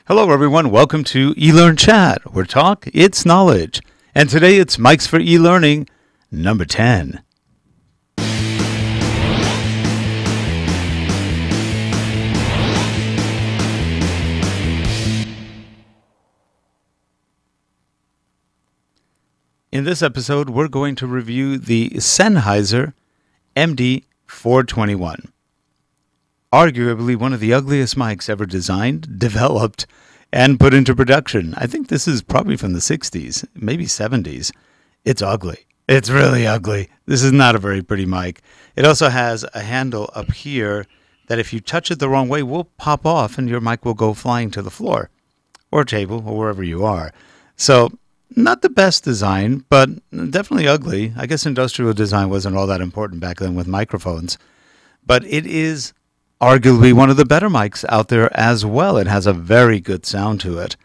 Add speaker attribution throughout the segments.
Speaker 1: Hello everyone, welcome to eLearnChat, where talk, it's knowledge. And today it's Mics for eLearning, number 10. In this episode, we're going to review the Sennheiser MD 421. Arguably one of the ugliest mics ever designed, developed, and put into production. I think this is probably from the 60s, maybe 70s. It's ugly. It's really ugly. This is not a very pretty mic. It also has a handle up here that if you touch it the wrong way will pop off and your mic will go flying to the floor or table or wherever you are. So not the best design, but definitely ugly. I guess industrial design wasn't all that important back then with microphones. But it is arguably one of the better mics out there as well. It has a very good sound to it.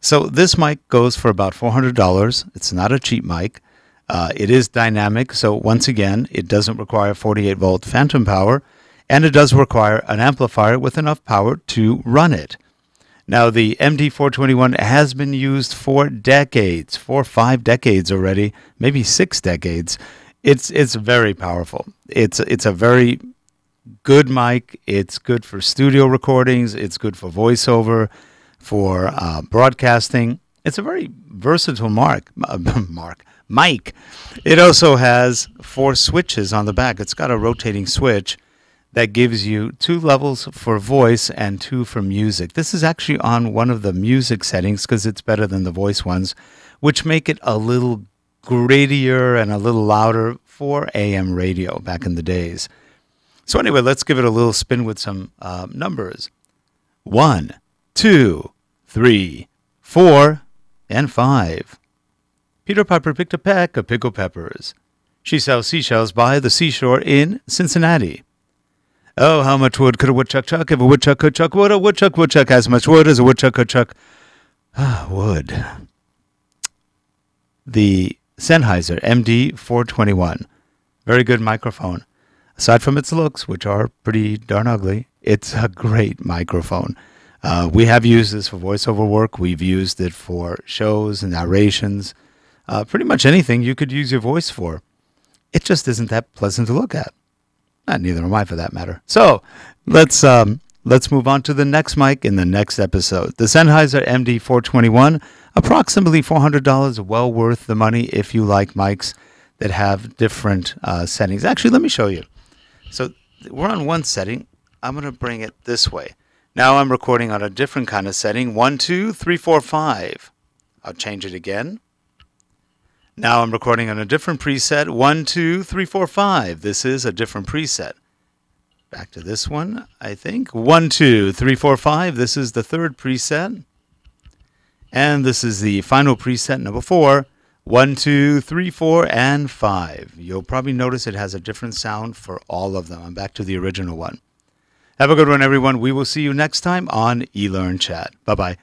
Speaker 1: So this mic goes for about $400. It's not a cheap mic. It is dynamic, so once again, it doesn't require 48-volt phantom power, and it does require an amplifier with enough power to run it. Now, the MD421 has been used for decades, 4 or 5 decades already, maybe 6 decades. It's very powerful. It's a very good mic. It's good for studio recordings. It's good for voiceover, for broadcasting. It's a very versatile mic. It also has 4 switches on the back. It's got a rotating switch that gives you 2 levels for voice and 2 for music. This is actually on one of the music settings because it's better than the voice ones, which make it a little grittier and a little louder for AM radio back in the days. So anyway, let's give it a little spin with some numbers. 1, 2, 3, 4, and 5. Peter Piper picked a peck of pickled peppers. She sells seashells by the seashore in Cincinnati. Oh, how much wood could a woodchuck chuck if a woodchuck could chuck wood? A woodchuck would chuck as much wood as a woodchuck could chuck wood. The Sennheiser MD 421. Very good microphone. Aside from its looks, which are pretty darn ugly, it's a great microphone. We have used this for voiceover work. We've used it for shows and narrations. Pretty much anything you could use your voice for. It just isn't that pleasant to look at. Neither am I, for that matter. So let's move on to the next mic in the next episode. The Sennheiser MD 421, approximately $400, well worth the money if you like mics that have different settings. Actually, let me show you. So we're on one setting. I'm going to bring it this way. Now I'm recording on a different kind of setting. 1, 2, 3, 4, 5. I'll change it again. Now I'm recording on a different preset. 1, 2, 3, 4, 5. This is a different preset. Back to this one, I think. 1, 2, 3, 4, 5. This is the third preset. And this is the final preset, number 4. 1, 2, 3, 4, and 5. You'll probably notice it has a different sound for all of them. I'm back to the original one. Have a good one, everyone. We will see you next time on eLearnChat. Bye-bye.